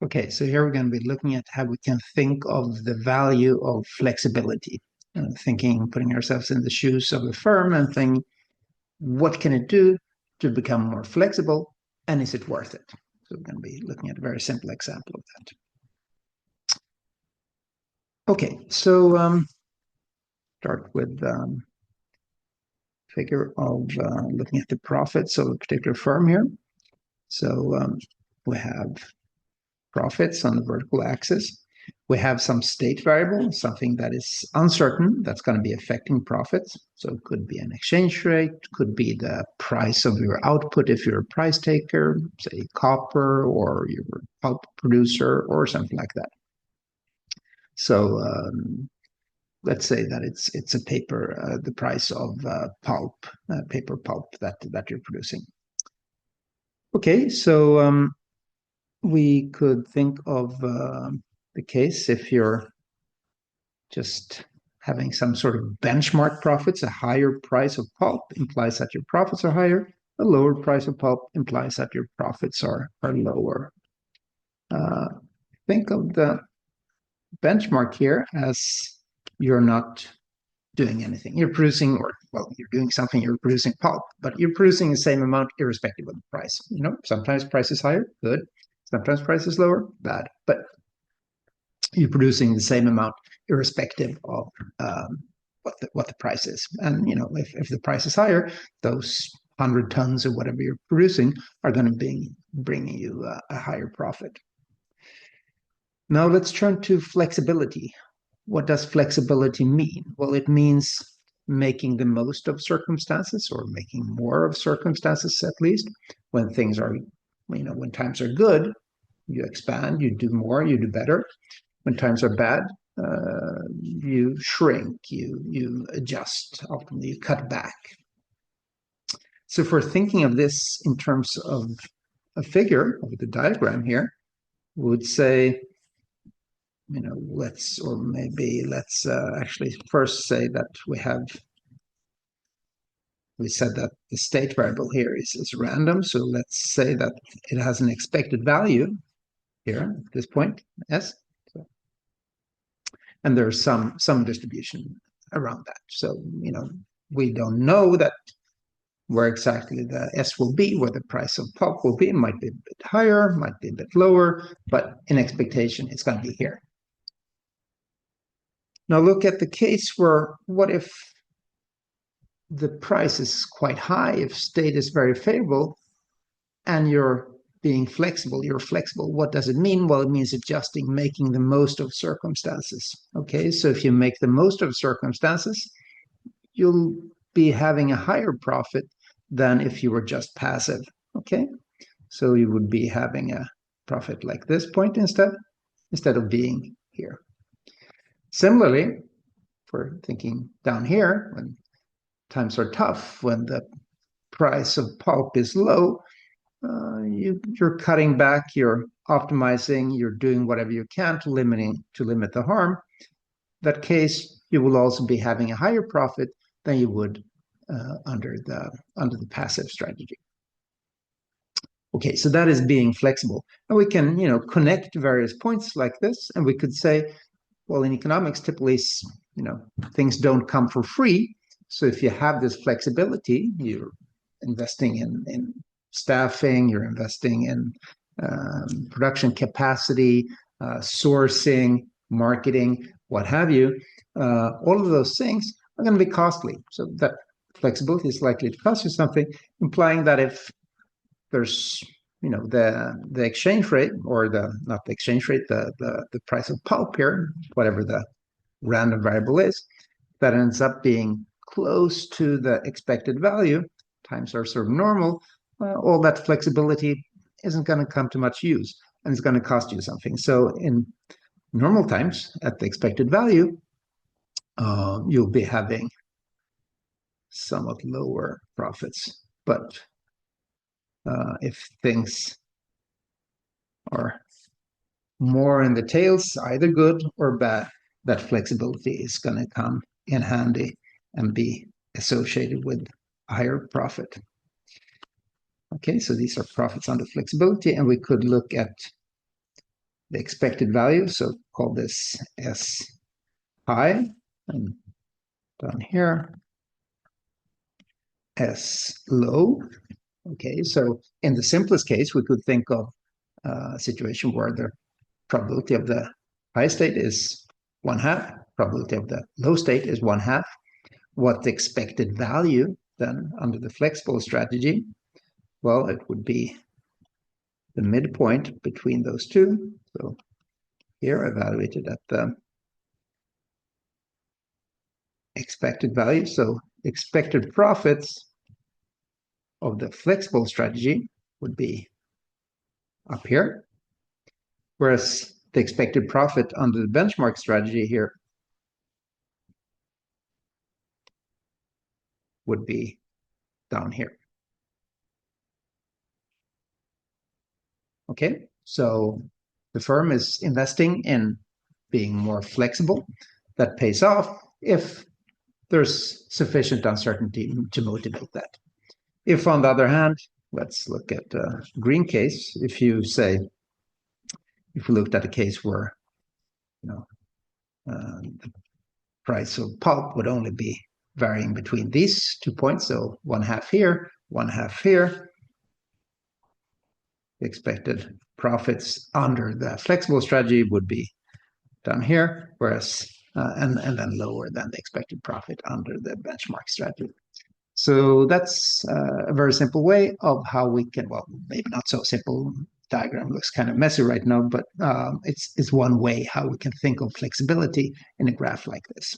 Okay, so here we're going to be looking at how we can think of the value of flexibility, putting ourselves in the shoes of a firm and think, what can it do to become more flexible, and is it worth it? So we're going to be looking at a very simple example of that. Okay, so start with figure of looking at the profits of a particular firm here. So we have profits on the vertical axis. We have some state variable, something that is uncertain, that's going to be affecting profits. So it could be an exchange rate, could be the price of your output if you're a price taker, say copper, or you're a pulp producer, or something like that. So let's say that it's a paper, the price of pulp, paper pulp that you're producing. Okay, so we could think of the case if you're just having some sort of benchmark profits. A higher price of pulp implies that your profits are higher. A lower price of pulp implies that your profits are lower. Think of the benchmark here as you're not doing anything. You're producing, or well, you're doing something, you're producing pulp, but you're producing the same amount irrespective of the price. You know, sometimes price is higher, good. Sometimes price is lower, bad. But you're producing the same amount irrespective of what the price is. And you know, if the price is higher, those 100 tons or whatever you're producing are going to be bringing you a higher profit. Now let's turn to flexibility. What does flexibility mean? Well, it means making the most of circumstances, or making more of circumstances, at least when things are, you know, when times are good, you expand, you do more, you do better. When times are bad, you shrink, you adjust, ultimately you cut back. So if we're thinking of this in terms of a figure, of the diagram here, we would say, you know, let's actually first say that we said that the state variable here is random. So let's say that it has an expected value here at this point, S. And there's some distribution around that. So, you know, we don't know that where exactly the S will be, where the price of pulp will be. It might be a bit higher, might be a bit lower, but in expectation, it's going to be here. Now look at the case where, what if the price is quite high, if state is very favorable, and you're flexible. What does it mean? Well, it means adjusting, making the most of circumstances. Okay, so if you make the most of circumstances, you'll be having a higher profit than if you were just passive. Okay, so you would be having a profit like this point instead of being here. Similarly, for thinking down here, when times are tough, when the price of pulp is low, you're cutting back, you're optimizing, you're doing whatever you can to limit the harm. That case, you will also be having a higher profit than you would under the passive strategy. Okay, so that is being flexible, and we can, you know, connect various points like this, and we could say, well, in economics, typically, you know, things don't come for free. So if you have this flexibility, you're investing in staffing, you're investing in production capacity, sourcing, marketing, what have you. All of those things are going to be costly. So that flexibility is likely to cost you something, implying that if there's, you know, the exchange rate, or not the exchange rate, the price of pulp here, whatever the random variable is, that ends up being close to the expected value, times are sort of normal, all that flexibility isn't going to come to much use, and it's going to cost you something. So in normal times, at the expected value, you'll be having somewhat lower profits. But if things are more in the tails, either good or bad, that flexibility is going to come in handy and be associated with higher profit. Okay, so these are profits under flexibility, and we could look at the expected value. So call this S high, and down here S low. Okay, so in the simplest case, we could think of a situation where the probability of the high state is 1/2, probability of the low state is 1/2. What the expected value then under the flexible strategy? Well, it would be the midpoint between those two. So here evaluated at the expected value. So expected profits of the flexible strategy would be up here, whereas the expected profit under the benchmark strategy here would be down here. Okay, so the firm is investing in being more flexible. That pays off if there's sufficient uncertainty to motivate that. If, on the other hand, let's look at a green case. If you looked at a case where the price of pulp would only be varying between these 2 points, so 1/2 here, 1/2 here, the expected profits under the flexible strategy would be down here, whereas and then lower than the expected profit under the benchmark strategy. So that's a very simple way of how we can, well, maybe not so simple. Diagram looks kind of messy right now, but it's one way how we can think of flexibility in a graph like this.